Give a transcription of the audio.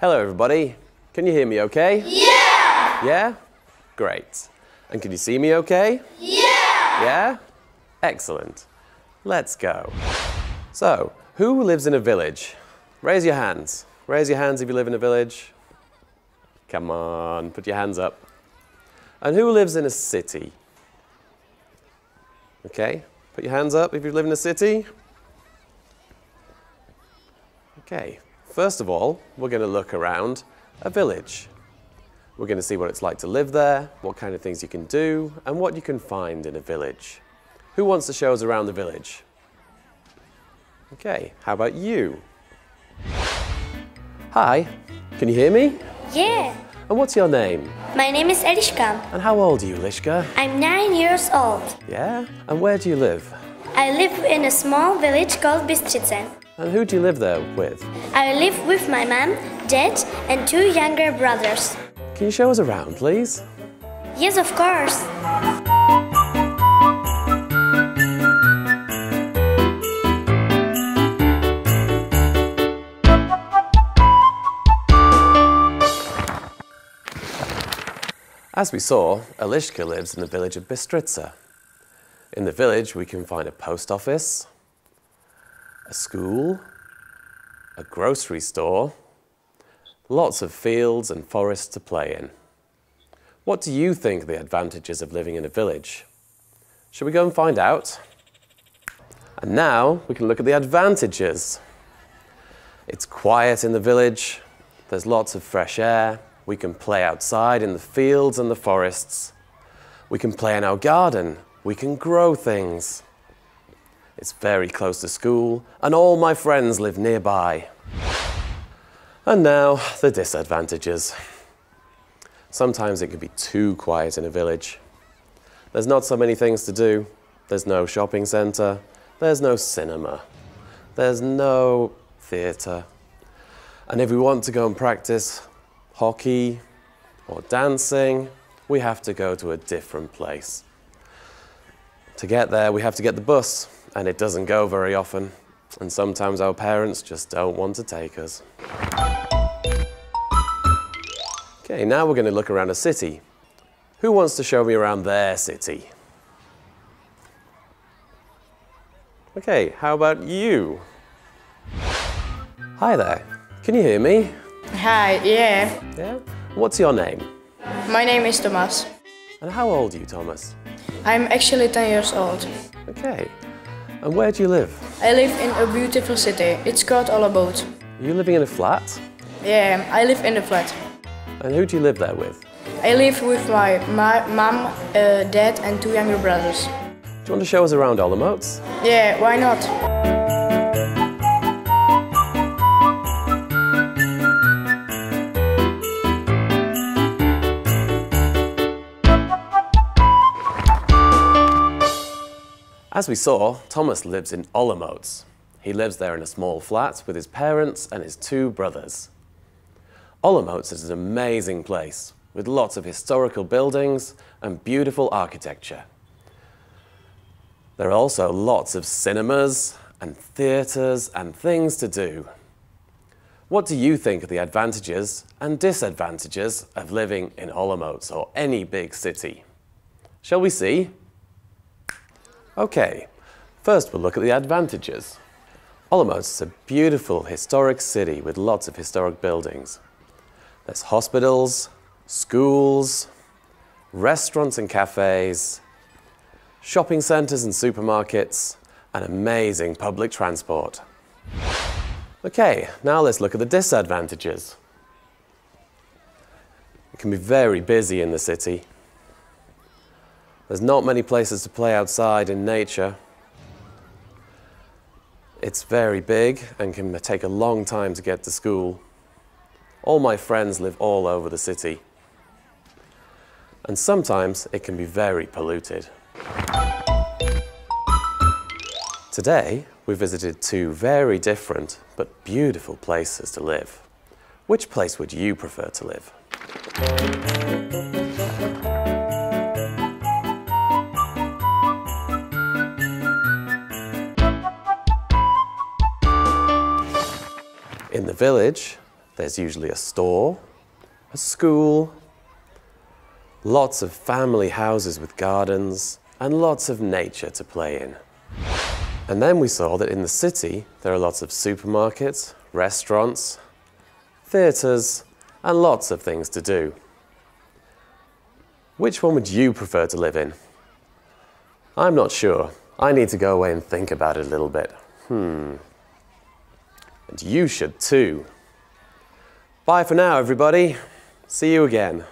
Hello everybody, can you hear me okay? Yeah! Yeah? Great. And can you see me okay? Yeah! Yeah? Excellent. Let's go. So, who lives in a village? Raise your hands. Raise your hands if you live in a village. Come on, put your hands up. And who lives in a city? Okay, put your hands up if you live in a city. Okay, first of all, we're going to look around a village. We're going to see what it's like to live there, what kind of things you can do, and what you can find in a village. Who wants to show us around the village? Okay, how about you? Hi, can you hear me? Yeah! And what's your name? My name is Janička. And how old are you, Liška? I'm 9 years old. Yeah? And where do you live? I live in a small village called Bystřice. And who do you live there with? I live with my mom, dad, and 2 younger brothers. Can you show us around, please? Yes, of course. As we saw, Eliška lives in the village of Bystřice. In the village, we can find a post office, a school, a grocery store, lots of fields and forests to play in. What do you think are the advantages of living in a village? Shall we go and find out? And now we can look at the advantages. It's quiet in the village, there's lots of fresh air, we can play outside in the fields and the forests, we can play in our garden, we can grow things. It's very close to school, and all my friends live nearby. And now, the disadvantages. Sometimes it can be too quiet in a village. There's not so many things to do. There's no shopping centre. There's no cinema. There's no theatre. And if we want to go and practice hockey or dancing, we have to go to a different place. To get there, we have to get the bus, and it doesn't go very often. And sometimes our parents just don't want to take us. Okay, now we're going to look around a city. Who wants to show me around their city? Okay, how about you? Hi there, can you hear me? Hi, yeah. Yeah? What's your name? My name is Thomas. And how old are you, Thomas? I'm actually 10 years old. Okay. And where do you live? I live in a beautiful city. It's called Alleboot. Are you living in a flat? Yeah, I live in the flat. And who do you live there with? I live with my mom, dad and 2 younger brothers. Do you want to show us around Olomouc? Yeah, why not? As we saw, Thomas lives in Olomouc. He lives there in a small flat with his parents and his 2 brothers. Olomouc is an amazing place with lots of historical buildings and beautiful architecture. There are also lots of cinemas and theatres and things to do. What do you think are the advantages and disadvantages of living in Olomouc or any big city? Shall we see? Okay, first we'll look at the advantages. Olomouc is a beautiful historic city with lots of historic buildings. There's hospitals, schools, restaurants and cafes, shopping centres and supermarkets, and amazing public transport. Okay, now let's look at the disadvantages. It can be very busy in the city. There's not many places to play outside in nature. It's very big and can take a long time to get to school. All my friends live all over the city. And sometimes it can be very polluted. Today, we visited 2 very different but beautiful places to live. Which place would you prefer to live? In the village, There's usually a store, a school, lots of family houses with gardens, and lots of nature to play in. And then we saw that in the city there are lots of supermarkets, restaurants, theatres, and lots of things to do. Which one would you prefer to live in? I'm not sure. I need to go away and think about it a little bit. And you should too. Bye for now, everybody. See you again.